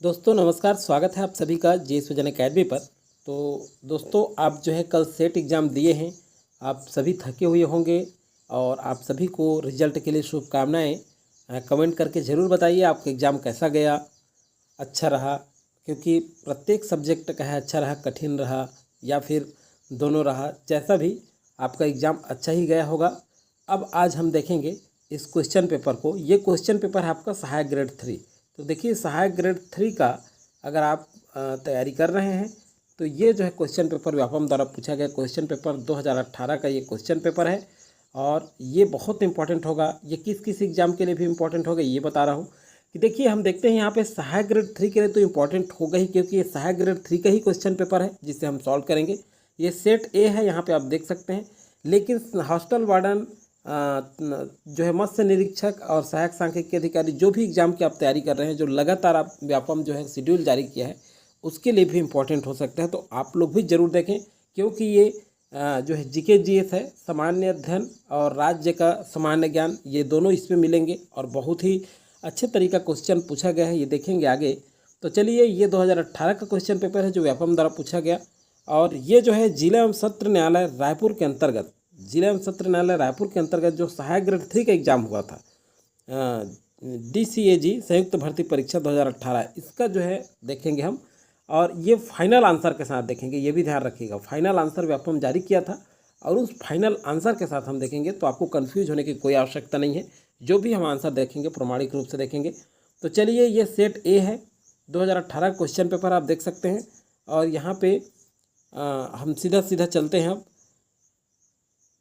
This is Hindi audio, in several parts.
दोस्तों नमस्कार, स्वागत है आप सभी का जे सुजन अकेडमी पर। तो दोस्तों आप जो है कल सेट एग्ज़ाम दिए हैं, आप सभी थके हुए होंगे और आप सभी को रिजल्ट के लिए शुभकामनाएं। कमेंट करके ज़रूर बताइए आपका एग्ज़ाम कैसा गया, अच्छा रहा, क्योंकि प्रत्येक सब्जेक्ट का है अच्छा रहा, कठिन रहा या फिर दोनों रहा, जैसा भी आपका एग्ज़ाम अच्छा ही गया होगा। अब आज हम देखेंगे इस क्वेश्चन पेपर को। ये क्वेश्चन पेपर है आपका सहायक ग्रेड 3। तो देखिए सहायक ग्रेड 3 का अगर आप तैयारी कर रहे हैं तो ये जो है क्वेश्चन पेपर व्यापम द्वारा पूछा गया क्वेश्चन पेपर 2018 का ये क्वेश्चन पेपर है और ये बहुत इंपॉर्टेंट होगा। ये किस किस एग्ज़ाम के लिए भी इंपॉर्टेंट होगा ये बता रहा हूँ कि देखिए हम देखते हैं यहाँ पे सहायक ग्रेड 3 के लिए तो इंपॉर्टेंट होगा ही, क्योंकि ये सहायक ग्रेड 3 का ही क्वेश्चन पेपर है जिसे हम सॉल्व करेंगे। ये सेट ए है, यहाँ पे आप देख सकते हैं। लेकिन हॉस्टल वार्डन जो है मत्स्य निरीक्षक और सहायक सांख्यिकी अधिकारी, जो भी एग्ज़ाम की आप तैयारी कर रहे हैं, जो लगातार आप व्यापम जो है शेड्यूल जारी किया है उसके लिए भी इम्पोर्टेंट हो सकता है। तो आप लोग भी ज़रूर देखें, क्योंकि ये जो है जीके जीएस है, सामान्य अध्ययन और राज्य का सामान्य ज्ञान, ये दोनों इसमें मिलेंगे और बहुत ही अच्छे तरीका क्वेश्चन पूछा गया है, ये देखेंगे आगे। तो चलिए, ये 2018 का क्वेश्चन पेपर है जो व्यापम द्वारा पूछा गया और ये जो है जिला एवं सत्र न्यायालय रायपुर के अंतर्गत, जिला एवं सत्र न्यायालय रायपुर के अंतर्गत जो सहायक ग्रेड 3 का एग्ज़ाम हुआ था, DCAG संयुक्त भर्ती परीक्षा 2018, इसका जो है देखेंगे हम। और ये फाइनल आंसर के साथ देखेंगे, ये भी ध्यान रखिएगा। फाइनल आंसर व्यापम जारी किया था और उस फाइनल आंसर के साथ हम देखेंगे, तो आपको कंफ्यूज होने की कोई आवश्यकता नहीं है। जो भी हम आंसर देखेंगे प्रमाणिक रूप से देखेंगे। तो चलिए, ये सेट ए है, 2018 क्वेश्चन पेपर आप देख सकते हैं। और यहाँ पे हम सीधा सीधा चलते हैं। अब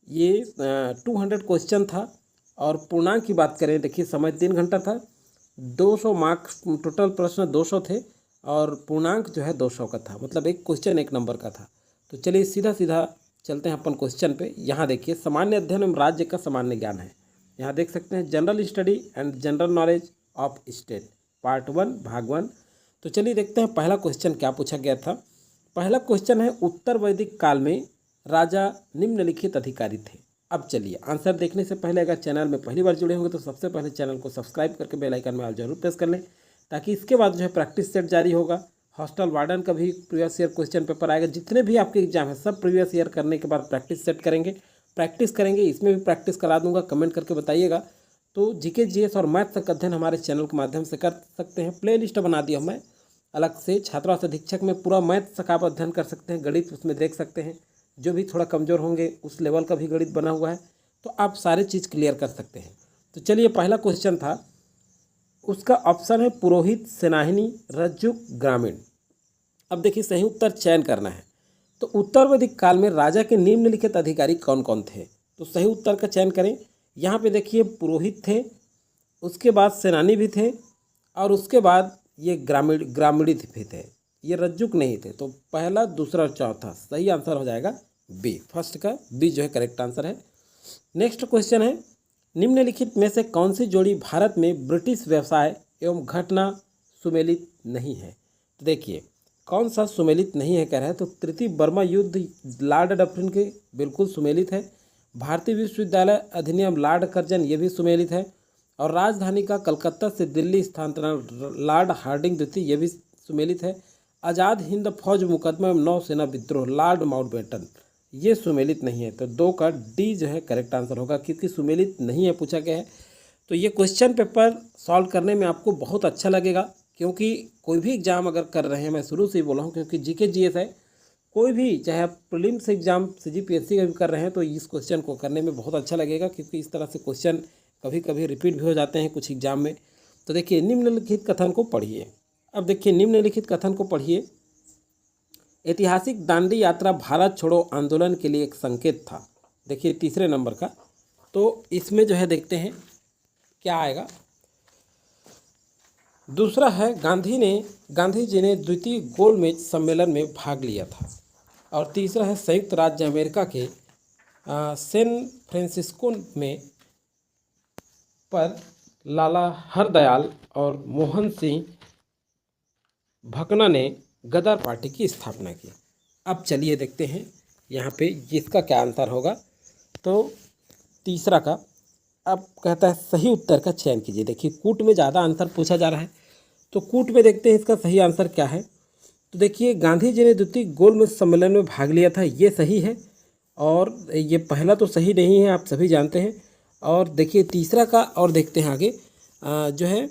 ये 200 क्वेश्चन था और पूर्णांक की बात करें, देखिए समय 3 घंटा था, 200 मार्क्स, टोटल प्रश्न 200 थे और पूर्णांक जो है 200 का था, मतलब एक क्वेश्चन 1 नंबर का था। तो चलिए सीधा सीधा चलते हैं अपन क्वेश्चन पे। यहाँ देखिए सामान्य अध्ययन एवं राज्य का सामान्य ज्ञान है। यहाँ देख सकते हैं general study and general knowledge of state part 1 भाग 1। तो चलिए देखते हैं पहला क्वेश्चन क्या पूछा गया था। पहला क्वेश्चन है, उत्तर वैदिक काल में राजा निम्नलिखित अधिकारी थे। अब चलिए आंसर देखने से पहले अगर चैनल में पहली बार जुड़े होंगे तो सबसे पहले चैनल को सब्सक्राइब करके बेल आइकन में ऑल जरूर प्रेस कर लें, ताकि इसके बाद जो है प्रैक्टिस सेट जारी होगा। हॉस्टल वार्डन का भी प्रीवियस ईयर क्वेश्चन पेपर आएगा। जितने भी आपके एग्जाम है सब प्रीवियस ईयर करने के बाद प्रैक्टिस सेट करेंगे, इसमें भी प्रैक्टिस करा दूंगा। कमेंट करके बताइएगा। तो जीके जीएस और मैथ तक अध्ययन हमारे चैनल के माध्यम से कर सकते हैं। प्ले लिस्ट बना दिया मैं अलग से, छात्रावास अधीक्षक में पूरा मैथ तक आप अध्ययन कर सकते हैं, गणित उसमें देख सकते हैं। जो भी थोड़ा कमज़ोर होंगे उस लेवल का भी गणित बना हुआ है, तो आप सारे चीज़ क्लियर कर सकते हैं। तो चलिए पहला क्वेश्चन था, उसका ऑप्शन है पुरोहित, सेनानी, रज्जुक, ग्रामीण। अब देखिए सही उत्तर चयन करना है। तो उत्तर वैदिक काल में राजा के निम्नलिखित अधिकारी कौन कौन थे, तो सही उत्तर का चयन करें। यहाँ पे देखिए पुरोहित थे, उसके बाद सेनानी भी थे और उसके बाद ये ग्रामीणी भी थे, ये रज्जुक नहीं थे। तो पहला, दूसरा और चौथा सही आंसर हो जाएगा बी। फर्स्ट का बी जो है करेक्ट आंसर है। नेक्स्ट क्वेश्चन है, निम्नलिखित में से कौन सी जोड़ी भारत में ब्रिटिश व्यवसाय एवं घटना सुमेलित नहीं है। तो देखिए कौन सा सुमेलित नहीं है कह रहा है, तो तृतीय बर्मा युद्ध लॉर्ड डफरिन के बिल्कुल सुमेलित है। भारतीय विश्वविद्यालय अधिनियम लॉर्ड कर्जन ये भी सुमेलित है। और राजधानी का कलकत्ता से दिल्ली स्थानांतरण लॉर्ड हार्डिंग द्वितीय ये भी सुमेलित है। आज़ाद हिंद फौज मुकदमा एवं नौसेना विद्रोह लॉर्ड माउंटबेटन ये सुमेलित नहीं है। तो 2 का डी जो है करेक्ट आंसर होगा, क्योंकि सुमेलित नहीं है पूछा गया है। तो ये क्वेश्चन पेपर सॉल्व करने में आपको बहुत अच्छा लगेगा, क्योंकि कोई भी एग्ज़ाम अगर कर रहे हैं, मैं शुरू से ही बोला हूँ, क्योंकि जीके जीएस है, कोई भी चाहे आप प्रीलिम्स एग्जाम CGPSC का भी कर रहे हैं तो इस क्वेश्चन को करने में बहुत अच्छा लगेगा, क्योंकि इस तरह से क्वेश्चन कभी कभी रिपीट भी हो जाते हैं कुछ एग्जाम में। तो देखिए निम्नलिखित कथन को पढ़िए। अब देखिए निम्नलिखित कथन को पढ़िए। ऐतिहासिक दांडी यात्रा भारत छोड़ो आंदोलन के लिए एक संकेत था। देखिए तीसरे नंबर का, तो इसमें जो है देखते हैं क्या आएगा। दूसरा है, गांधी जी ने द्वितीय गोलमेज सम्मेलन में भाग लिया था। और तीसरा है, संयुक्त राज्य अमेरिका के सैन फ्रांसिस्को में पर लाला हरदयाल और मोहन सिंह भकना ने गदर पार्टी की स्थापना की। अब चलिए देखते हैं यहाँ पे इसका क्या आंसर होगा। तो तीसरा का, अब कहता है सही उत्तर का चयन कीजिए। देखिए कूट में ज़्यादा आंसर पूछा जा रहा है, तो कूट में देखते हैं इसका सही आंसर क्या है। तो देखिए गांधी जी ने द्वितीय गोलमेज सम्मेलन में भाग लिया था, ये सही है। और ये पहला तो सही नहीं है, आप सभी जानते हैं। और देखिए तीसरा का और देखते हैं आगे जो है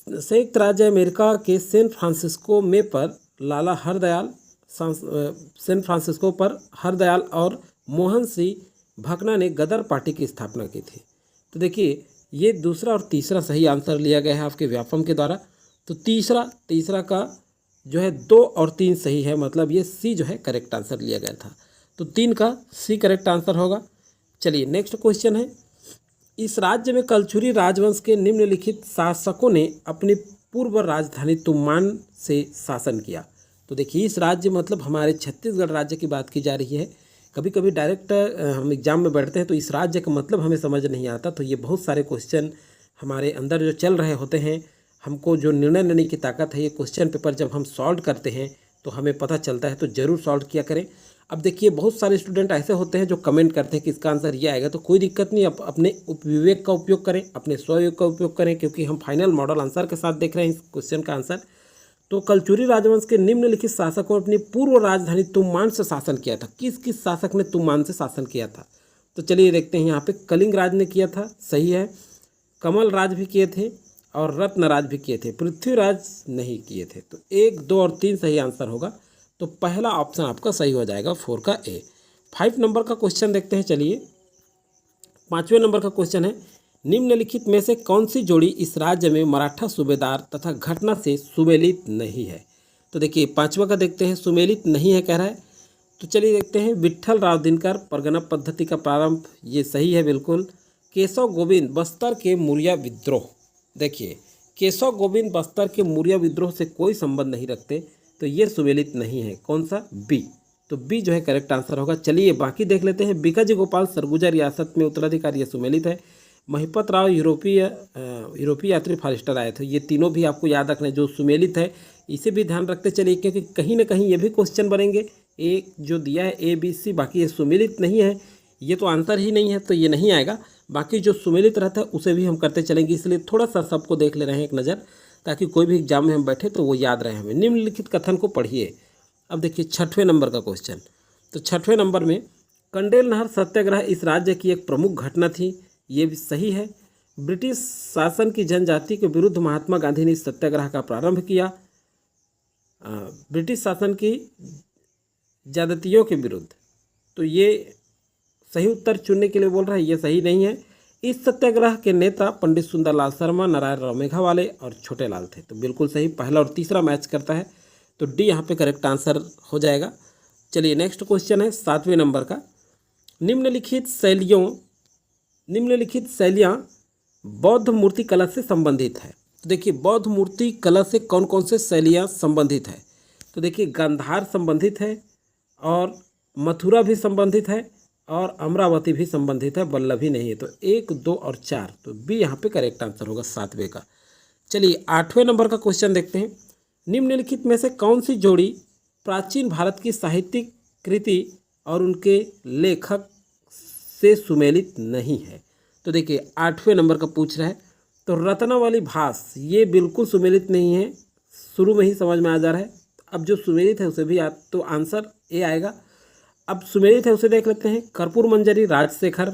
संयुक्त राज्य अमेरिका के सैन फ्रांसिस्को में पर लाला हरदयाल सैन फ्रांसिस्को पर हरदयाल और मोहन सिंह भकना ने गदर पार्टी की स्थापना की थी। तो देखिए ये दूसरा और तीसरा सही आंसर लिया गया है आपके व्यापम के द्वारा। तो तीसरा का जो है 2 और 3 सही है, मतलब ये सी जो है करेक्ट आंसर लिया गया था। तो 3 का सी करेक्ट आंसर होगा। चलिए नेक्स्ट क्वेश्चन है, इस राज्य में कलचुरी राजवंश के निम्नलिखित शासकों ने अपनी पूर्व राजधानी तुमान से शासन किया। तो देखिए इस राज्य मतलब हमारे छत्तीसगढ़ राज्य की बात की जा रही है। कभी कभी डायरेक्ट हम एग्जाम में बैठते हैं तो इस राज्य का मतलब हमें समझ नहीं आता, तो ये बहुत सारे क्वेश्चन हमारे अंदर जो चल रहे होते हैं, हमको जो निर्णय लेने की ताकत है, ये क्वेश्चन पेपर जब हम सॉल्व करते हैं तो हमें पता चलता है, तो ज़रूर सॉल्व किया करें। अब देखिए बहुत सारे स्टूडेंट ऐसे होते हैं जो कमेंट करते हैं कि इसका आंसर ये आएगा, तो कोई दिक्कत नहीं, अपने उपविवेक का उपयोग करें, अपने स्वयोग का उपयोग करें, क्योंकि हम फाइनल मॉडल आंसर के साथ देख रहे हैं इस क्वेश्चन का आंसर। तो कलचुरी राजवंश के निम्नलिखित शासकों ने अपनी पूर्व राजधानी तुमान से शासन किया था। किस किस शासक ने तुमान से शासन किया था? तो चलिए देखते हैं। यहाँ पे कलिंग राज ने किया था, सही है। कमल राज भी किए थे और रत्नराज भी किए थे, पृथ्वीराज नहीं किए थे। तो 1, 2 और 3 सही आंसर होगा। तो पहला ऑप्शन आपका सही हो जाएगा, 4 का ए। 5 नंबर का क्वेश्चन देखते हैं। चलिए 5वें नंबर का क्वेश्चन है, निम्नलिखित में से कौन सी जोड़ी इस राज्य में मराठा सूबेदार तथा घटना से सुमेलित नहीं है? तो देखिए 5वां का देखते हैं, सुमेलित नहीं है कह रहा है। तो चलिए देखते हैं। विट्ठल राव दिनकर परगना पद्धति का प्रारंभ, ये सही है बिल्कुल। केशव गोविंद बस्तर के मुरिया विद्रोह, देखिए केशव गोविंद बस्तर के मुरिया विद्रोह से कोई संबंध नहीं रखते, तो ये सुमेलित नहीं है। कौन सा? बी। तो बी जो है करेक्ट आंसर होगा। चलिए बाकी देख लेते हैं। बिकाजी गोपाल सरगुजा रियासत में उत्तराधिकारी, ये सुमेलित है। महिपत राव यूरोपीय यात्री फॉरेस्टर आए थे, ये तीनों भी आपको याद रखना है। जो सुमेलित है इसे भी ध्यान रखते चलिए, क्योंकि कहीं ना कहीं ये भी क्वेश्चन बनेंगे। ए जो दिया है ए बी सी, बाकी ये सुमेलित नहीं है, ये तो आंसर ही नहीं है, तो ये नहीं आएगा। बाकी जो सुमेलित रहता है उसे भी हम करते चलेंगे, इसलिए थोड़ा सा सबको देख ले रहे हैं एक नज़र, ताकि कोई भी एग्जाम में हम बैठे तो वो याद रहे हमें। निम्नलिखित कथन को पढ़िए। अब देखिए 6वें नंबर का क्वेश्चन। तो 6वें नंबर में, कंडेल नहर सत्याग्रह इस राज्य की एक प्रमुख घटना थी, ये भी सही है। ब्रिटिश शासन की जनजाति के विरुद्ध महात्मा गांधी ने इस सत्याग्रह का प्रारंभ किया। ब्रिटिश शासन की ज्यादतियों के विरुद्ध, तो ये सही उत्तर चुनने के लिए बोल रहा है, ये सही नहीं है। इस सत्याग्रह के नेता पंडित सुंदरलाल शर्मा, नारायण राव मेघावाले और छोटे लाल थे। तो बिल्कुल सही, पहला और तीसरा मैच करता है, तो डी यहाँ पे करेक्ट आंसर हो जाएगा। चलिए नेक्स्ट क्वेश्चन है 7वें नंबर का। निम्नलिखित शैलियाँ बौद्ध मूर्ति कला से संबंधित है। तो देखिए बौद्ध मूर्ति कला से कौन कौन से शैलियाँ संबंधित है? तो देखिए गांधार संबंधित है, और मथुरा भी संबंधित है, और अमरावती भी संबंधित है, वल्लभी नहीं है। तो 1, 2 और 4, तो बी यहाँ पे करेक्ट आंसर होगा 7वें का। चलिए 8वें नंबर का क्वेश्चन देखते हैं। निम्नलिखित में से कौन सी जोड़ी प्राचीन भारत की साहित्यिक कृति और उनके लेखक से सुमेलित नहीं है? तो देखिए 8वें नंबर का पूछ रहा है। तो रत्नावली भास, ये बिल्कुल सुमेलित नहीं है, शुरू में ही समझ में आ जा रहा है। अब जो सुमेलित है उसे भी तो आंसर ए आएगा। अब सुमेलित है उसे देख लेते हैं। कर्पूर मंजरी राजशेखर,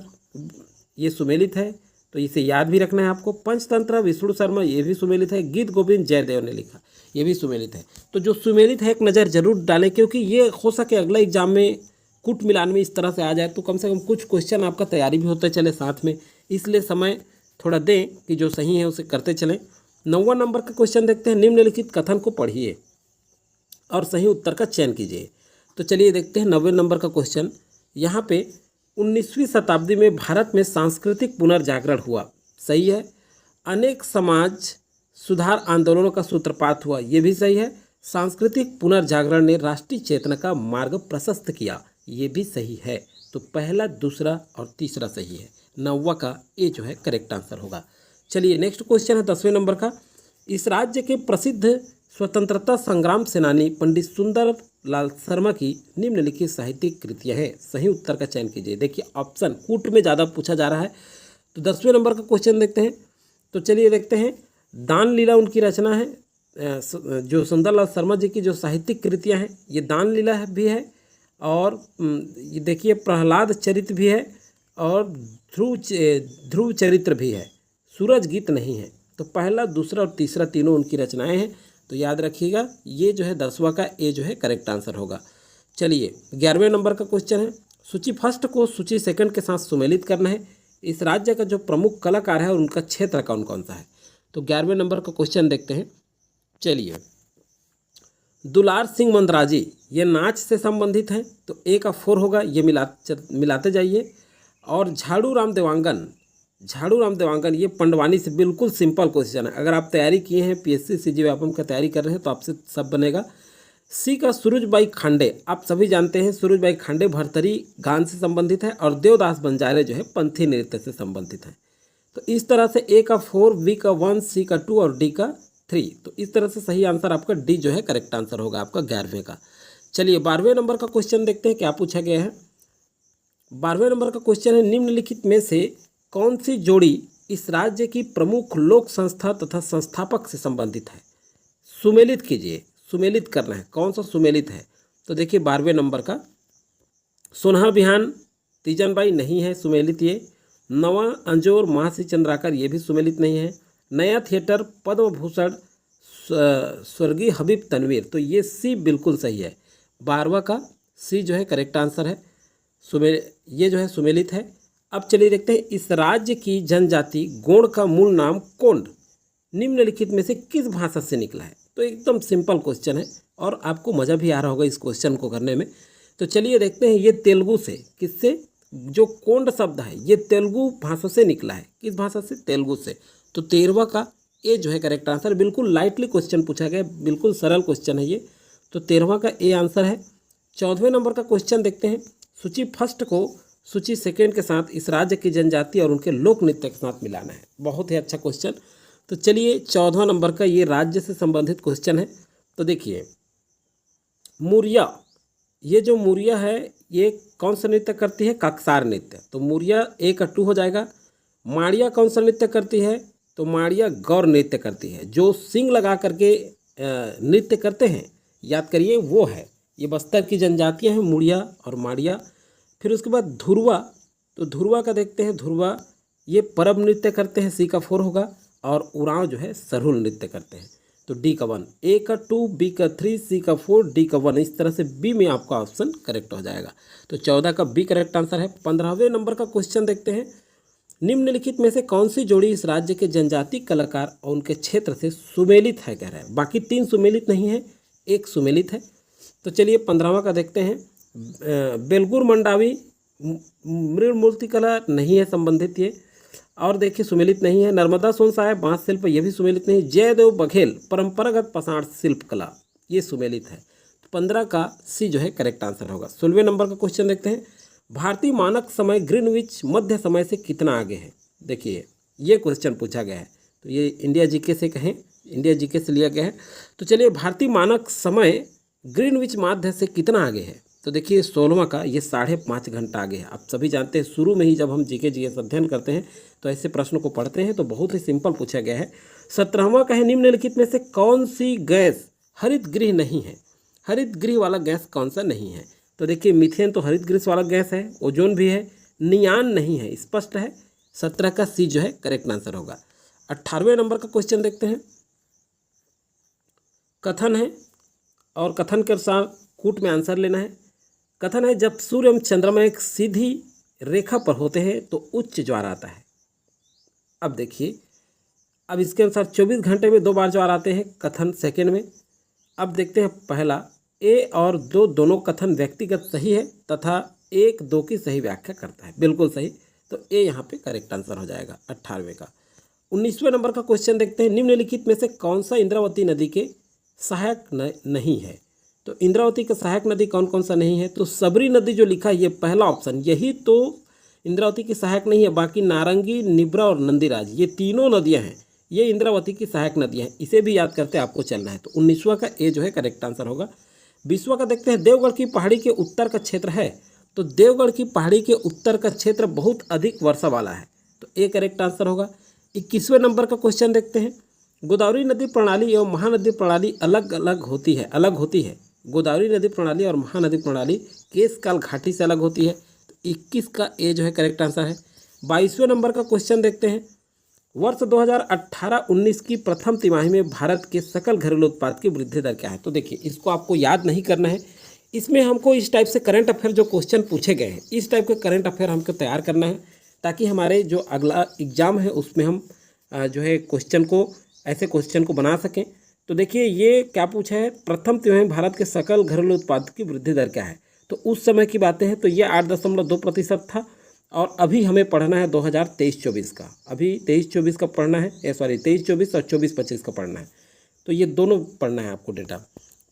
ये सुमेलित है, तो इसे याद भी रखना है आपको। पंचतंत्र विष्णु शर्मा, ये भी सुमेलित है। गीत गोविंद जयदेव ने लिखा, ये भी सुमेलित है। तो जो सुमेलित है एक नज़र जरूर डालें, क्योंकि ये हो सके अगला एग्जाम में कुट मिलान में इस तरह से आ जाए, तो कम से कम कुछ क्वेश्चन आपका तैयारी भी होते चले साथ में, इसलिए समय थोड़ा दें कि जो सही है उसे करते चलें। 9वां नंबर का क्वेश्चन देखते हैं। निम्नलिखित कथन को पढ़िए और सही उत्तर का चयन कीजिए। तो चलिए देखते हैं 9वें नंबर का क्वेश्चन। यहाँ पे 19वीं शताब्दी में भारत में सांस्कृतिक पुनर्जागरण हुआ, सही है। अनेक समाज सुधार आंदोलनों का सूत्रपात हुआ, ये भी सही है। सांस्कृतिक पुनर्जागरण ने राष्ट्रीय चेतना का मार्ग प्रशस्त किया, ये भी सही है। तो पहला, दूसरा और तीसरा सही है। 9वां का ए जो है करेक्ट आंसर होगा। चलिए नेक्स्ट क्वेश्चन है 10वें नंबर का। इस राज्य के प्रसिद्ध स्वतंत्रता संग्राम सेनानी पंडित सुंदर लाल शर्मा की निम्नलिखित साहित्यिक कृतियाँ हैं, सही उत्तर का चयन कीजिए। देखिए ऑप्शन कूट में ज़्यादा पूछा जा रहा है, तो 10वें नंबर का क्वेश्चन देखते हैं। तो चलिए देखते हैं। दान लीला उनकी रचना है। जो सुंदरलाल शर्मा जी की जो साहित्यिक कृतियाँ हैं ये दान लीला भी है, और ये देखिए प्रहलाद चरित भी है, और ध्रुव चरित्र भी है। सूरज गीत नहीं है। तो पहला, दूसरा और तीसरा तीनों उनकी रचनाएं हैं। तो याद रखिएगा ये जो है 10वां का ए जो है करेक्ट आंसर होगा। चलिए 11वें नंबर का क्वेश्चन है, सूची फर्स्ट को सूची सेकंड के साथ सुमेलित करना है। इस राज्य का जो प्रमुख कलाकार है और उनका क्षेत्र कौन कौन सा है। तो 11वें नंबर का क्वेश्चन देखते हैं। चलिए, दुलार सिंह मंदराजी ये नाच से संबंधित हैं, तो ए का 4 होगा, ये मिलाते जाइए। और झाड़ू राम देवांगन ये पंडवानी से, बिल्कुल सिंपल क्वेश्चन है। अगर आप तैयारी किए हैं पीएससी सीजीव्यापम का तैयारी कर रहे हैं तो आपसे सब बनेगा। सी का सूरजबाई खांडे, आप सभी जानते हैं सूरजबाई खांडे भरतरी गान से संबंधित है, और देवदास बंजारे जो है पंथी नृत्य से संबंधित है। तो इस तरह से ए का 4, बी का 1, सी का 2 और डी का 3। तो इस तरह से सही आंसर आपका डी जो है करेक्ट आंसर होगा आपका 11वें का। चलिए 12वें नंबर का क्वेश्चन देखते हैं क्या पूछा गया है। 12वें नंबर का क्वेश्चन है, निम्नलिखित में से कौन सी जोड़ी इस राज्य की प्रमुख लोक संस्था तथा संस्थापक से संबंधित है। सुमेलित कीजिए, सुमेलित करना है, कौन सा सुमेलित है। तो देखिए 12वें नंबर का सोनहा बिहान तीजनबाई नहीं है सुमेलित ये। नवा अंजोर महाश्री चंद्राकर ये भी सुमेलित नहीं है। नया थिएटर पद्म भूषण स्वर्गीय हबीब तनवीर, तो ये सी बिल्कुल सही है। 12वां का सी जो है करेक्ट आंसर है। ये जो है सुमेलित है। अब चलिए देखते हैं, इस राज्य की जनजाति गोंड का मूल नाम कोंड निम्नलिखित में से किस भाषा से निकला है। तो एकदम सिंपल क्वेश्चन है और आपको मज़ा भी आ रहा होगा इस क्वेश्चन को करने में। तो चलिए देखते हैं, ये तेलुगु से, किससे, जो कोंड शब्द है ये तेलुगु भाषा से निकला है। किस भाषा से, तेलुगु से। तो 13वां का ए जो है करेक्ट आंसर। बिल्कुल लाइटली क्वेश्चन पूछा गया, बिल्कुल सरल क्वेश्चन है ये। तो 13वां का ए आंसर है। 14वें नंबर का क्वेश्चन देखते हैं, सूची फर्स्ट को सूची सेकेंड के साथ इस राज्य की जनजाति और उनके लोक नृत्य के साथ मिलाना है। बहुत ही अच्छा क्वेश्चन। तो चलिए 14वां नंबर का ये राज्य से संबंधित क्वेश्चन है। तो देखिए मुरिया, ये जो मुरिया है ये कौन सा नृत्य करती है, काकसार नृत्य। तो मुरिया ए का 2 हो जाएगा। माड़िया कौन सा नृत्य करती है, तो माड़िया गौर नृत्य करती है। जो सींग लगा करके नृत्य करते हैं, याद करिए वो है। ये बस्तर की जनजातियाँ हैं, मुड़िया और माड़िया। फिर उसके बाद धुरवा, तो धुरवा का देखते हैं। धुरवा ये परब नृत्य करते हैं, सी का 4 होगा। और उरांव जो है सरहुल नृत्य करते हैं। तो डी का 1, ए का 2, बी का 3, सी का 4, डी का 1। इस तरह से बी में आपका ऑप्शन करेक्ट हो जाएगा। तो 14 का बी करेक्ट आंसर है। 15वें नंबर का क्वेश्चन देखते हैं, निम्नलिखित में से कौन सी जोड़ी इस राज्य के जनजाति कलाकार और उनके क्षेत्र से सुमेलित है, कह रहा है। बाकी 3 सुमेलित नहीं है, 1 सुमेलित है। तो चलिए 15वां का देखते हैं, बेलगुर मंडावी मृणमूर्ति कला नहीं है संबंधित ये। और देखिए सुमेलित नहीं है। नर्मदा सोन साहेब बांस शिल्प ये भी सुमेलित नहीं। जयदेव बघेल परंपरागत पाषाण शिल्प कला ये सुमेलित है। 15 का सी जो है करेक्ट आंसर होगा। 16वें नंबर का क्वेश्चन देखते हैं, भारतीय मानक समय ग्रीनविच मध्य समय से कितना आगे है। देखिए ये क्वेश्चन पूछा गया है, तो ये इंडिया जीके से कहें, इंडिया जीके से लिया गया है। तो चलिए भारतीय मानक समय ग्रीनविच मध्य से कितना आगे है। तो देखिए 16वां का ये 5.5 घंटा आगे है। आप सभी जानते हैं शुरू में ही जब हम जीके जीएस अध्ययन करते हैं तो ऐसे प्रश्नों को पढ़ते हैं तो बहुत ही सिंपल पूछा गया है। 17वां का है, निम्नलिखित में से कौन सी गैस हरित गृह नहीं है। हरित गृह वाला गैस कौन सा नहीं है। तो देखिए मीथेन तो हरित गृह वाला गैस है, ओजोन भी है, नियान नहीं है, स्पष्ट है। 17 का सी जो है करेक्ट आंसर होगा। 18वें नंबर का क्वेश्चन देखते हैं, कथन है और कथन के अनुसार कूट में आंसर लेना है। कथन है, जब सूर्य एवं चंद्रमा एक सीधी रेखा पर होते हैं तो उच्च ज्वार आता है। अब देखिए, अब इसके अनुसार 24 घंटे में 2 बार ज्वार आते हैं, कथन सेकेंड में। अब देखते हैं पहला, ए और 2 दोनों कथन व्यक्तिगत सही है तथा 1 2 की सही व्याख्या करता है, बिल्कुल सही। तो ए यहाँ पे करेक्ट आंसर हो जाएगा 18वें का। 19वें नंबर का क्वेश्चन देखते हैं, निम्नलिखित में से कौन सा इंद्रावती नदी के सहायक नहीं है। तो इंद्रावती का सहायक नदी कौन कौन सा नहीं है। तो सबरी नदी जो लिखा है ये पहला ऑप्शन, यही तो इंद्रावती की सहायक नहीं है। बाकी नारंगी, निब्रा और नंदीराज ये तीनों नदियां हैं, ये इंद्रावती की सहायक नदियां हैं। इसे भी याद करते आपको चलना है। तो 19वां का ए जो है करेक्ट आंसर होगा। 20वां का देखते हैं, देवगढ़ की पहाड़ी के उत्तर का क्षेत्र है। तो देवगढ़ की पहाड़ी के उत्तर का क्षेत्र बहुत अधिक वर्षा वाला है, तो ए करेक्ट आंसर होगा। 21वें नंबर का क्वेश्चन देखते हैं, गोदावरी नदी प्रणाली एवं महानदी प्रणाली अलग होती है। गोदावरी नदी प्रणाली और महानदी प्रणाली केशकाल घाटी से अलग होती है। तो 21 का ए जो है करेक्ट आंसर है। 22वें नंबर का क्वेश्चन देखते हैं। वर्ष 2018-19 की प्रथम तिमाही में भारत के सकल घरेलू उत्पाद की वृद्धि दर क्या है? तो देखिए, इसको आपको याद नहीं करना है। इसमें हमको इस टाइप से करंट अफेयर जो क्वेश्चन पूछे गए हैं, इस टाइप के करंट अफेयर हमको तैयार करना है, ताकि हमारे जो अगला एग्जाम है उसमें हम जो है ऐसे क्वेश्चन को बना सकें। तो देखिए, ये क्या पूछा है, प्रथम तिमाही में भारत के सकल घरेलू उत्पाद की वृद्धि दर क्या है? तो उस समय की बातें हैं, तो ये 8.2% था। और अभी हमें पढ़ना है 2023-24 का। अभी 23-24 का पढ़ना है, 23-24 और 24-25 का पढ़ना है। तो ये दोनों पढ़ना है आपको डेटा।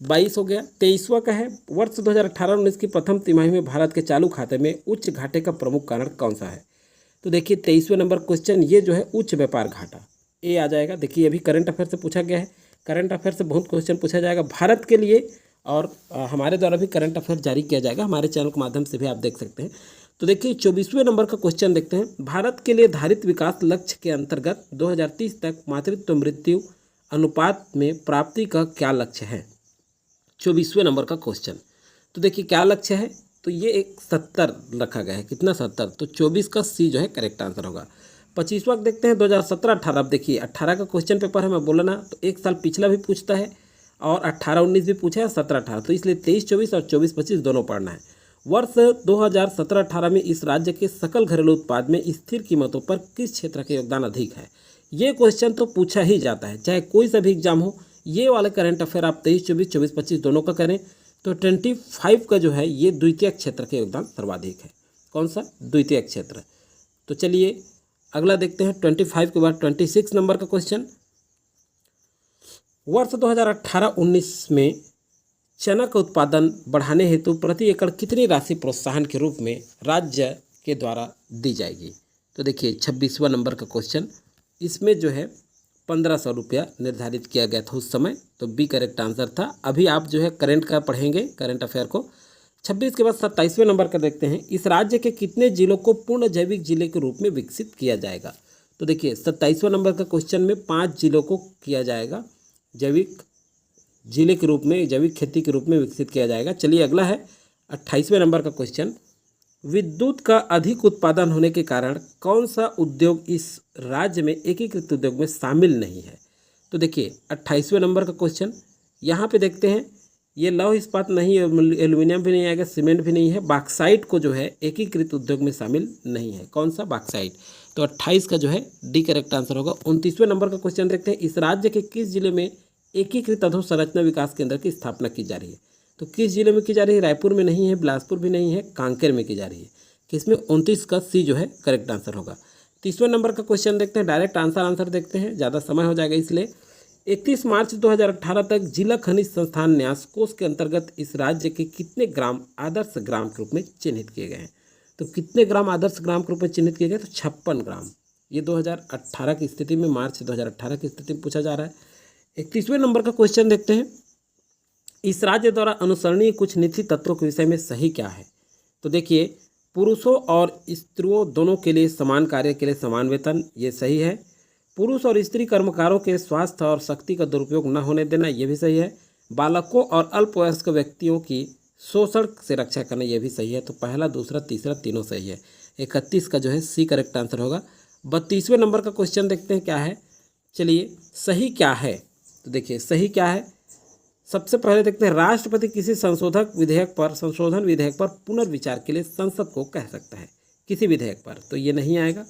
22 हो गया। 23वां का है, वर्ष 2018-19 की प्रथम तिमाही में भारत के चालू खाते में उच्च घाटे का प्रमुख कारण कौन सा है? तो देखिए, 23वें नंबर क्वेश्चन ये जो है उच्च व्यापार घाटा, ए आ जाएगा। देखिए, अभी करंट अफेयर से पूछा गया है। करंट अफेयर से बहुत क्वेश्चन पूछा जाएगा भारत के लिए, और हमारे द्वारा भी करंट अफेयर जारी किया जाएगा, हमारे चैनल के माध्यम से भी आप देख सकते हैं। तो देखिए, 24वें नंबर का क्वेश्चन देखते हैं। भारत के लिए धारित विकास लक्ष्य के अंतर्गत 2030 तक मातृत्व मृत्यु अनुपात में प्राप्ति का क्या लक्ष्य है? 24वें नंबर का क्वेश्चन। तो देखिए, क्या लक्ष्य है, तो ये एक 70 रखा गया है। कितना? 70। तो 24 का सी जो है करेक्ट आंसर होगा। 25वां देखते हैं, 2017-18। अब देखिए, 18 का क्वेश्चन पेपर है, मैं बोला ना, तो एक साल पिछला भी पूछता है और 18-19 भी पूछा है, 17-18। तो इसलिए 23-24 और 24-25 दोनों पढ़ना है। वर्ष 2017-18 में इस राज्य के सकल घरेलू उत्पाद में स्थिर कीमतों पर किस क्षेत्र का योगदान अधिक है? ये क्वेश्चन तो पूछा ही जाता है, चाहे कोई सा भी एग्जाम हो। ये वाले करंट अफेयर आप 23-24, 24-25 दोनों का करें तो 25 का जो है ये द्वितीय क्षेत्र का योगदान सर्वाधिक है। कौन सा? द्वितीय क्षेत्र। तो चलिए अगला देखते हैं। 25 के बाद 26 नंबर का क्वेश्चन। वर्ष 2018-19 में चना का उत्पादन बढ़ाने हेतु प्रति एकड़ कितनी राशि प्रोत्साहन के रूप में राज्य के द्वारा दी जाएगी? तो देखिए, 26वां नंबर का क्वेश्चन। इसमें जो है 1500 रुपया निर्धारित किया गया था उस समय। तो बी करेक्ट आंसर था। अभी आप जो है करंट का पढ़ेंगे, करंट अफेयर को। 26 के बाद 27वें नंबर का देखते हैं। इस राज्य के कितने जिलों को पूर्ण जैविक जिले के रूप में विकसित किया जाएगा? तो देखिए, 27वां नंबर का क्वेश्चन में 5 जिलों को किया जाएगा जैविक जिले के रूप में, जैविक खेती के रूप में विकसित किया जाएगा। चलिए अगला है 28वें नंबर का क्वेश्चन। विद्युत का अधिक उत्पादन होने के कारण कौन सा उद्योग इस राज्य में एकीकृत उद्योग में शामिल नहीं है? तो देखिए, 28वें नंबर का क्वेश्चन यहाँ पे देखते हैं। ये लौह इस्पात नहीं, एल्यूमिनियम भी नहीं आएगा, सीमेंट भी नहीं है। बॉक्साइट को जो है एकीकृत उद्योग में शामिल नहीं है। कौन सा? बॉक्साइट। तो 28 का जो है डी करेक्ट आंसर होगा। 29वें नंबर का क्वेश्चन देखते हैं। इस राज्य के किस जिले में एकीकृत अधोसंरचना विकास केंद्र की स्थापना की जा रही है? तो किस जिले में की जा रही है? रायपुर में नहीं है, बिलासपुर भी नहीं है, कांकेर में की जा रही है। किसमें? 29 का सी जो है करेक्ट आंसर होगा। 30वें नंबर का क्वेश्चन देखते हैं। डायरेक्ट आंसर देखते हैं, ज़्यादा समय हो जाएगा इसलिए। 31 मार्च 2018 तक जिला खनिज संस्थान न्यास कोष के अंतर्गत इस राज्य के कितने ग्राम आदर्श ग्राम के रूप में चिन्हित किए गए हैं? तो कितने ग्राम आदर्श ग्राम के रूप में चिन्हित किए गए? तो 56 ग्राम। ये 2018 की स्थिति में, मार्च 2018 की स्थिति में पूछा जा रहा है। 31वें नंबर का क्वेश्चन देखते हैं। इस राज्य द्वारा अनुसरणीय कुछ नीति तत्वों के विषय में सही क्या है? तो देखिए, पुरुषों और स्त्रियों दोनों के लिए समान कार्य के लिए समान वेतन, ये सही है। पुरुष और स्त्री कर्मकारों के स्वास्थ्य और शक्ति का दुरुपयोग न होने देना, ये भी सही है। बालकों और अल्पवयस्क व्यक्तियों की शोषण से रक्षा करना, ये भी सही है। तो पहला, दूसरा, तीसरा तीनों सही है। 31 का जो है सी करेक्ट आंसर होगा। 32वें नंबर का क्वेश्चन देखते हैं क्या है। चलिए, सही क्या है? तो देखिए, सही क्या है, सबसे पहले देखते हैं। राष्ट्रपति किसी संशोधन विधेयक पर पुनर्विचार के लिए संसद को कह सकता है, किसी विधेयक पर, तो ये नहीं आएगा।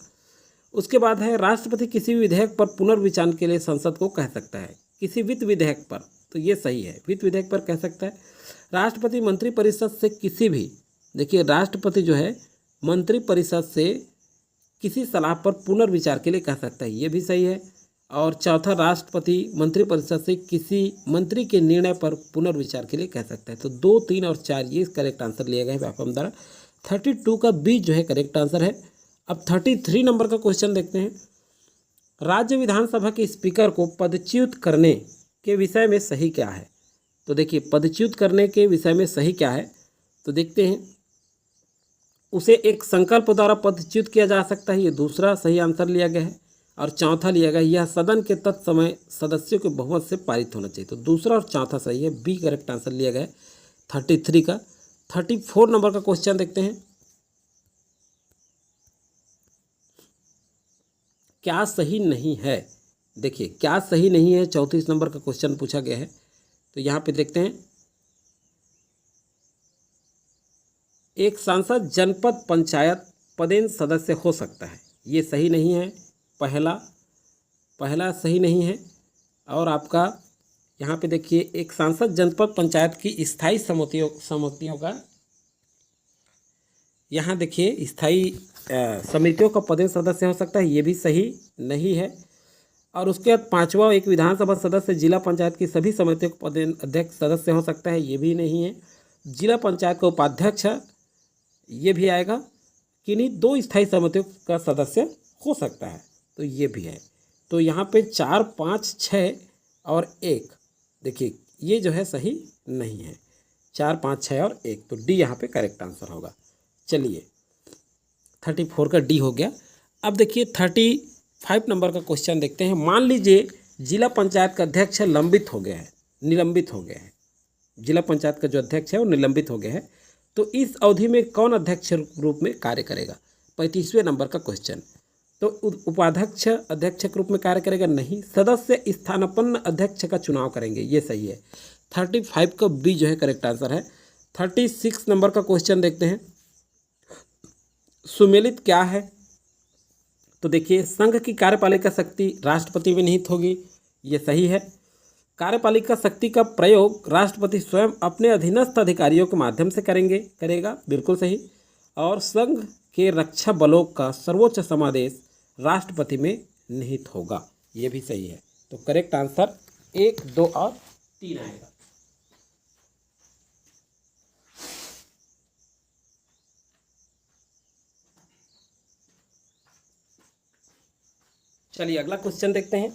उसके बाद है, राष्ट्रपति किसी भी विधेयक पर पुनर्विचार के लिए संसद को कह सकता है, किसी वित्त विधेयक पर, तो ये सही है, वित्त विधेयक पर कह सकता है। राष्ट्रपति मंत्रिपरिषद से किसी भी, देखिए, राष्ट्रपति जो है मंत्रिपरिषद से किसी सलाह पर पुनर्विचार के लिए कह सकता है, ये भी सही है। और चौथा, राष्ट्रपति मंत्रिपरिषद से किसी मंत्री के निर्णय पर पुनर्विचार के लिए कह सकता है। तो 2, 3 और 4 ये करेक्ट आंसर लिए गए हैं व्यापम द्वारा। 32 का बी जो है करेक्ट आंसर है। अब 33 नंबर का क्वेश्चन देखते हैं। राज्य विधानसभा के स्पीकर को पदच्युत करने के विषय में सही क्या है? तो देखिए, पदच्युत करने के विषय में सही क्या है, तो देखते हैं। उसे एक संकल्प द्वारा पदच्युत किया जा सकता है, ये दूसरा सही आंसर लिया गया है। और चौथा लिया गया यह सदन के तत्समय सदस्यों के बहुमत से पारित होना चाहिए। तो दूसरा और चौथा सही है, बी करेक्ट आंसर लिया गया है 33 का। 34 नंबर का क्वेश्चन देखते हैं। क्या सही नहीं है, देखिए क्या सही नहीं है 34 नंबर का क्वेश्चन पूछा गया है। तो यहाँ पे देखते हैं, एक सांसद जनपद पंचायत पदेन सदस्य हो सकता है, ये सही नहीं है। पहला सही नहीं है। और आपका यहाँ पे देखिए, एक सांसद जनपद पंचायत की स्थायी समितियों का, यहाँ देखिए स्थायी समितियों का पदेन सदस्य हो सकता है, ये भी सही नहीं है। और उसके बाद पांचवा, एक विधानसभा सदस्य जिला पंचायत की सभी समितियों का पदेन अध्यक्ष सदस्य हो सकता है, ये भी नहीं है। जिला पंचायत का उपाध्यक्ष ये भी आएगा, किन्हीं 2 स्थायी समितियों का सदस्य हो सकता है, तो ये भी है। तो यहाँ पे 4, 5, 6 और 1, देखिए ये जो है सही नहीं है। 4, 5, 6 और 1, तो डी यहाँ पे करेक्ट आंसर होगा। चलिए 34 का डी हो गया। अब देखिए 35 नंबर का क्वेश्चन देखते हैं। मान लीजिए जिला पंचायत का अध्यक्ष निलंबित हो गया है। जिला पंचायत का जो अध्यक्ष है वो निलंबित हो गया है, तो इस अवधि में कौन अध्यक्ष रूप में कार्य करेगा? 35वें नंबर का क्वेश्चन। तो उपाध्यक्ष अध्यक्ष के रूप में कार्य करेगा? नहीं, सदस्य स्थानापन्न अध्यक्ष का चुनाव करेंगे, ये सही है। 35 का बी जो है करेक्ट आंसर है। 36 नंबर का क्वेश्चन देखते हैं। सुमेलित क्या है? तो देखिए, संघ की कार्यपालिका शक्ति राष्ट्रपति में निहित होगी, ये सही है। कार्यपालिका शक्ति का प्रयोग राष्ट्रपति स्वयं अपने अधीनस्थ अधिकारियों के माध्यम से करेगा, बिल्कुल सही। और संघ के रक्षा बलों का सर्वोच्च समादेश राष्ट्रपति में निहित होगा, ये भी सही है। तो करेक्ट आंसर 1, 2 और 3 आएगा। चलिए अगला क्वेश्चन देखते हैं।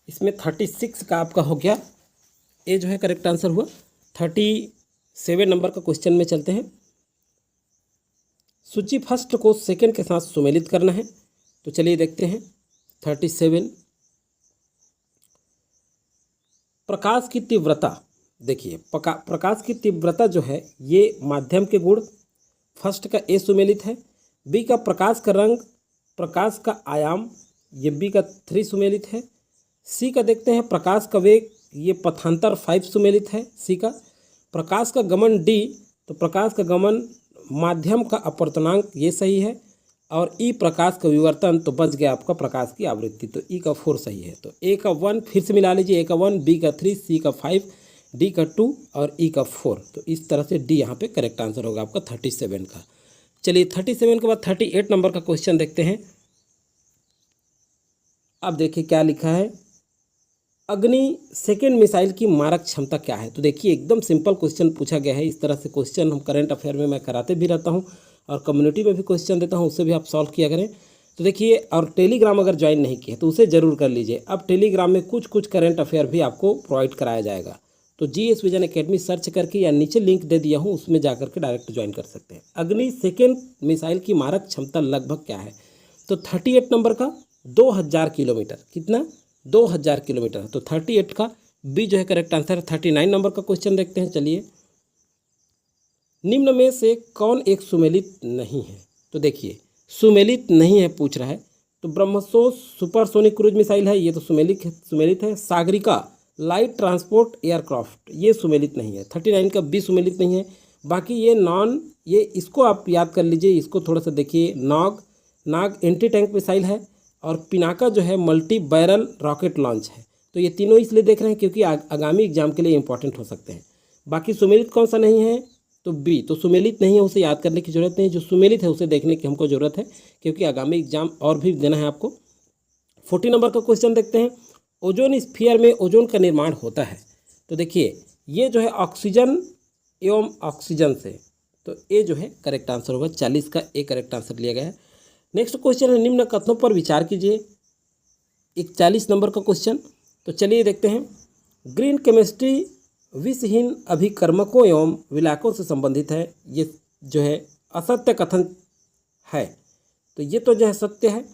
इसमें 36 का आपका हो गया, ये जो है करेक्ट आंसर हुआ। 37 नंबर का क्वेश्चन में चलते हैं। सूची फर्स्ट को सेकंड के साथ सुमेलित करना है, तो चलिए देखते हैं। 37, प्रकाश की तीव्रता, देखिए प्रकाश की तीव्रता जो है ये माध्यम के गुण, फर्स्ट का ए सुमेलित है। बी का प्रकाश का रंग, प्रकाश का आयाम, ये बी का 3 सुमेलित है। सी का देखते हैं प्रकाश का वेग, ये पथांतर 5 सुमेलित है सी का। प्रकाश का गमन डी, तो प्रकाश का गमन माध्यम का अपवर्तनांक, ये सही है। और ई प्रकाश का विवर्तन, तो बच गया आपका प्रकाश की आवृत्ति, तो ई का 4 सही है। तो ए का 1 फिर से मिला लीजिए, ए का 1, बी का 3, सी का 5, डी का 2 और ई का 4। तो इस तरह से डी यहाँ पे करेक्ट आंसर होगा आपका 37 का। चलिए 37 के बाद 38 नंबर का क्वेश्चन देखते हैं। अब देखिए क्या लिखा है, अग्नि सेकेंड मिसाइल की मारक क्षमता क्या है? तो देखिए एकदम सिंपल क्वेश्चन पूछा गया है। इस तरह से क्वेश्चन हम करंट अफेयर में मैं कराते भी रहता हूं और कम्युनिटी में भी क्वेश्चन देता हूं, उससे भी आप सॉल्व किया करें। तो देखिए, और टेलीग्राम अगर ज्वाइन नहीं किया तो उसे ज़रूर कर लीजिए। अब टेलीग्राम में कुछ करंट अफेयर भी आपको प्रोवाइड कराया जाएगा, तो GS विजन अकेडमी सर्च करके या नीचे लिंक दे दिया हूँ उसमें जा करके डायरेक्ट ज्वाइन कर सकते हैं। अग्नि सेकेंड मिसाइल की मारक क्षमता लगभग क्या है? तो 38 नंबर का 2000 किलोमीटर, कितना? 2000 किलोमीटर। तो 38 का बी जो है करेक्ट आंसर है। 39 नंबर का क्वेश्चन देखते हैं। चलिए, निम्न में से कौन एक सुमेलित नहीं है? तो देखिए सुमेलित नहीं है पूछ रहा है, तो ब्रह्मोस सुपरसोनिक क्रूज मिसाइल है, ये तो सुमेलित है। सागरिका लाइट ट्रांसपोर्ट एयरक्राफ्ट, ये सुमेलित नहीं है। 39 का बी सुमेलित नहीं है। बाकी ये इसको आप याद कर लीजिए, इसको थोड़ा सा देखिए। नाग एंटी टैंक मिसाइल है और पिनाका जो है मल्टी बैरल रॉकेट लॉन्च है। तो ये तीनों इसलिए देख रहे हैं क्योंकि आगामी एग्जाम के लिए इंपॉर्टेंट हो सकते हैं। बाकी सुमेलित कौन सा नहीं है? तो बी, तो सुमेलित नहीं है, उसे याद करने की जरूरत नहीं। जो सुमेलित है उसे देखने की हमको ज़रूरत है क्योंकि आगामी एग्जाम और भी देना है आपको। 40 नंबर का क्वेश्चन देखते हैं। ओजोन स्फीयर में ओजोन का निर्माण होता है, तो देखिए ये जो है ऑक्सीजन एवं ऑक्सीजन से, तो ये जो है करेक्ट आंसर होगा। 40 का ए करेक्ट आंसर लिया गया है। नेक्स्ट क्वेश्चन है, निम्न कथनों पर विचार कीजिए। 41 नंबर का क्वेश्चन, तो चलिए देखते हैं। ग्रीन केमिस्ट्री विषहीन अभिकर्मकों एवं विलायकों से संबंधित है, ये जो है असत्य कथन है, तो ये तो जो है सत्य है।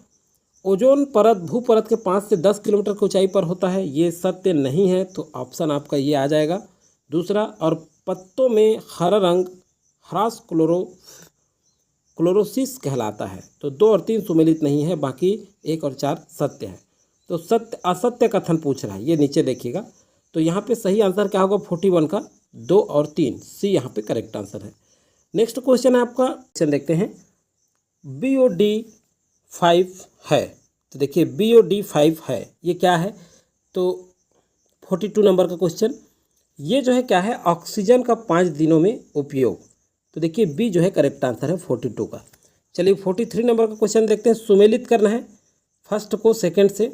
ओजोन परत भू परत के 5 से 10 किलोमीटर की ऊंचाई पर होता है, ये सत्य नहीं है, तो ऑप्शन आपका ये आ जाएगा दूसरा। और पत्तों में हरा रंग ह्रास क्लोरोसिस कहलाता है। तो 2 और 3 सुमेलित नहीं है, बाकी 1 और 4 सत्य है। तो सत्य असत्य कथन पूछ रहा है, ये नीचे देखिएगा। तो यहाँ पे सही आंसर क्या होगा 41 का 2 और 3, सी यहाँ पे करेक्ट आंसर है। नेक्स्ट क्वेश्चन है आपका, क्वेश्चन देखते हैं। BOD 5 है, तो देखिए BOD 5 है, ये क्या है? तो 42 नंबर का क्वेश्चन, ये जो है क्या है? ऑक्सीजन का 5 दिनों में उपयोग। तो देखिए बी जो है करेक्ट आंसर है 42 का। चलिए 43 नंबर का क्वेश्चन देखते हैं। सुमेलित करना है फर्स्ट को सेकंड से,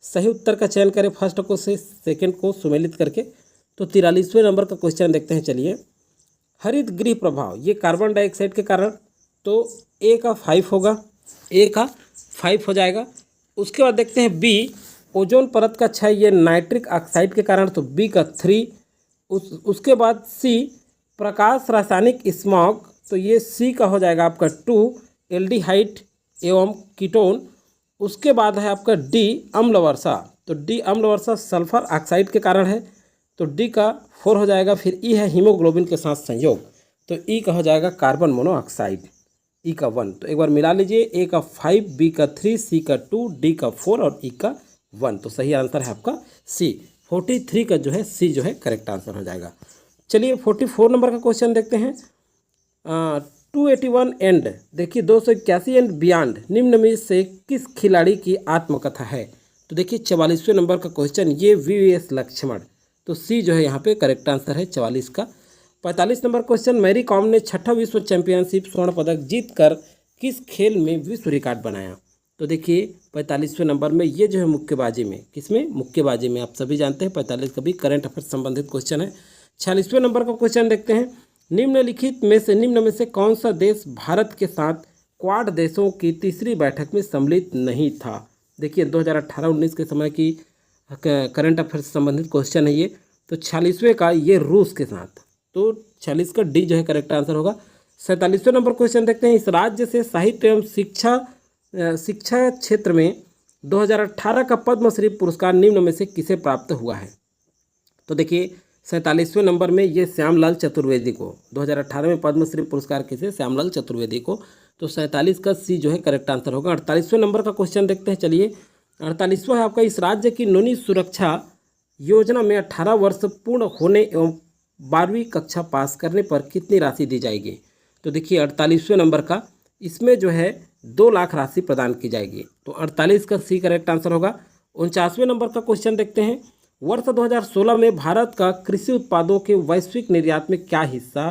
सही उत्तर का चयन करें फर्स्ट को से सेकंड को सुमेलित करके। तो 43वें नंबर का क्वेश्चन देखते हैं। चलिए, हरित गृह प्रभाव, ये कार्बन डाइऑक्साइड के कारण, तो ए का 5 होगा, ए का 5 हो जाएगा। उसके बाद देखते हैं बी, ओजोन परत का क्षय, ये नाइट्रिक ऑक्साइड के कारण, तो बी का 3। उसके बाद सी, प्रकाश रासायनिक स्मॉग, तो ये सी का हो जाएगा आपका 2, एल्डिहाइड एवं कीटोन। उसके बाद है आपका डी, अम्ल वर्षा, तो डी अम्ल वर्षा सल्फर ऑक्साइड के कारण है, तो डी का 4 हो जाएगा। फिर ई है हीमोग्लोबिन के साथ संयोग, तो ई का हो जाएगा कार्बन मोनोऑक्साइड, ई का 1। तो एक बार मिला लीजिए, ए का 5, बी का 3, सी का 2, डी का 4 और ई का 1। तो सही आंसर है आपका सी, 43 का जो है सी जो है करेक्ट आंसर हो जाएगा। चलिए 44 नंबर का क्वेश्चन देखते हैं। 281 एंड, देखिए 281 एंड बियॉन्ड निम्न में से किस खिलाड़ी की आत्मकथा है? तो देखिए 44वें नंबर का क्वेश्चन, ये VVS लक्ष्मण, तो सी जो है यहाँ पे करेक्ट आंसर है 44 का। 45 नंबर क्वेश्चन, मैरी कॉम ने 6ठा विश्व चैंपियनशिप स्वर्ण पदक जीतकर किस खेल में विश्व रिकॉर्ड बनाया? तो देखिए 45वें नंबर में ये जो है मुक्केबाजी में, किसमें? मुक्केबाजी में। आप सभी जानते हैं 45 का भी करंट अफेयर संबंधित क्वेश्चन है। 46वें नंबर का क्वेश्चन देखते हैं। निम्न में से कौन सा देश भारत के साथ क्वाड देशों की तीसरी बैठक में सम्मिलित नहीं था? देखिए 2018-19 के समय की करंट अफेयर से संबंधित क्वेश्चन है ये। तो 46वें का ये रूस के साथ, तो 46 का डी जो है करेक्ट आंसर होगा। 47वें नंबर क्वेश्चन देखते हैं। इस राज्य से साहित्य एवं शिक्षा क्षेत्र में 2018 का पद्मश्री पुरस्कार निम्न में से किसे प्राप्त हुआ है? तो देखिए 47वें नंबर में ये श्यामलाल चतुर्वेदी को 2018 में पद्मश्री पुरस्कार किसे? श्यामलाल चतुर्वेदी को। तो 47 का सी जो है करेक्ट आंसर होगा। 48वें नंबर का क्वेश्चन देखते हैं। चलिए 48वां है आपका, इस राज्य की नौवीं सुरक्षा योजना में 18 वर्ष पूर्ण होने एवं 12वीं कक्षा पास करने पर कितनी राशि दी जाएगी? तो देखिए 48वें नंबर का, इसमें जो है 2 लाख राशि प्रदान की जाएगी। तो 48 का सी करेक्ट आंसर होगा। 49वें नंबर का क्वेश्चन देखते हैं। वर्ष 2016 में भारत का कृषि उत्पादों के वैश्विक निर्यात में क्या हिस्सा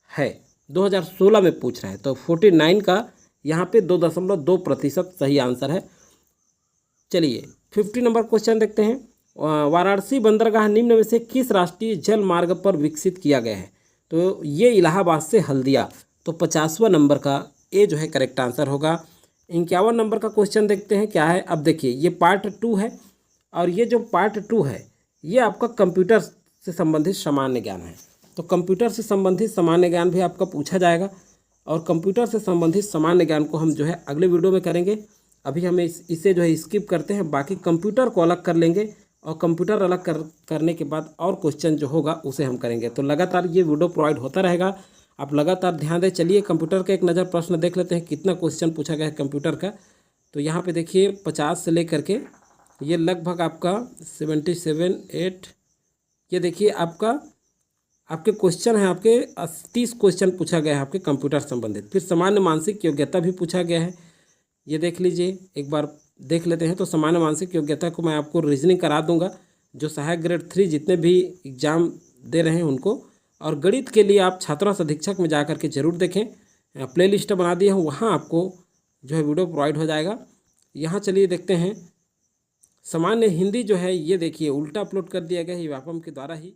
है? 2016 में पूछ रहा है, तो 49 का यहाँ पे 2.2% सही आंसर है। चलिए 50 नंबर क्वेश्चन देखते हैं। वाराणसी बंदरगाह निम्न में से किस राष्ट्रीय जल मार्ग पर विकसित किया गया है? तो ये इलाहाबाद से हल्दिया, तो 50वां नंबर का ए जो है करेक्ट आंसर होगा। 51 नंबर का क्वेश्चन देखते हैं क्या है। अब देखिए ये पार्ट 2 है, और ये जो पार्ट 2 है ये आपका कंप्यूटर से संबंधित सामान्य ज्ञान है। तो कंप्यूटर से संबंधित सामान्य ज्ञान भी आपका पूछा जाएगा, और कंप्यूटर से संबंधित सामान्य ज्ञान को हम जो है अगले वीडियो में करेंगे। अभी हमें इसे जो है स्किप करते हैं, बाकी कंप्यूटर को अलग कर लेंगे, और कंप्यूटर अलग करने के बाद और क्वेश्चन जो होगा उसे हम करेंगे। तो लगातार ये वीडियो प्रोवाइड होता रहेगा, आप लगातार ध्यान दें। चलिए कंप्यूटर का एक नज़र प्रश्न देख लेते हैं, कितना क्वेश्चन पूछा गया है कंप्यूटर का। तो यहाँ पे देखिए 50 से लेकर के ये लगभग आपका 77, 8, ये देखिए आपके क्वेश्चन है, आपके 30 क्वेश्चन पूछा गया है आपके कंप्यूटर संबंधित। फिर सामान्य मानसिक योग्यता भी पूछा गया है, ये देख लीजिए, एक बार देख लेते हैं। तो सामान्य मानसिक योग्यता को मैं आपको रीजनिंग करा दूंगा, जो सहायक ग्रेड 3 जितने भी एग्ज़ाम दे रहे हैं उनको। और गणित के लिए आप छात्रावास अधीक्षक में जा करके जरूर देखें, प्लेलिस्ट बना दिया हूँ, वहाँ आपको जो है वीडियो प्रोवाइड हो जाएगा। यहाँ चलिए देखते हैं सामान्य हिंदी जो है, ये देखिए उल्टा अपलोड कर दिया गया है व्यापम के द्वारा ही।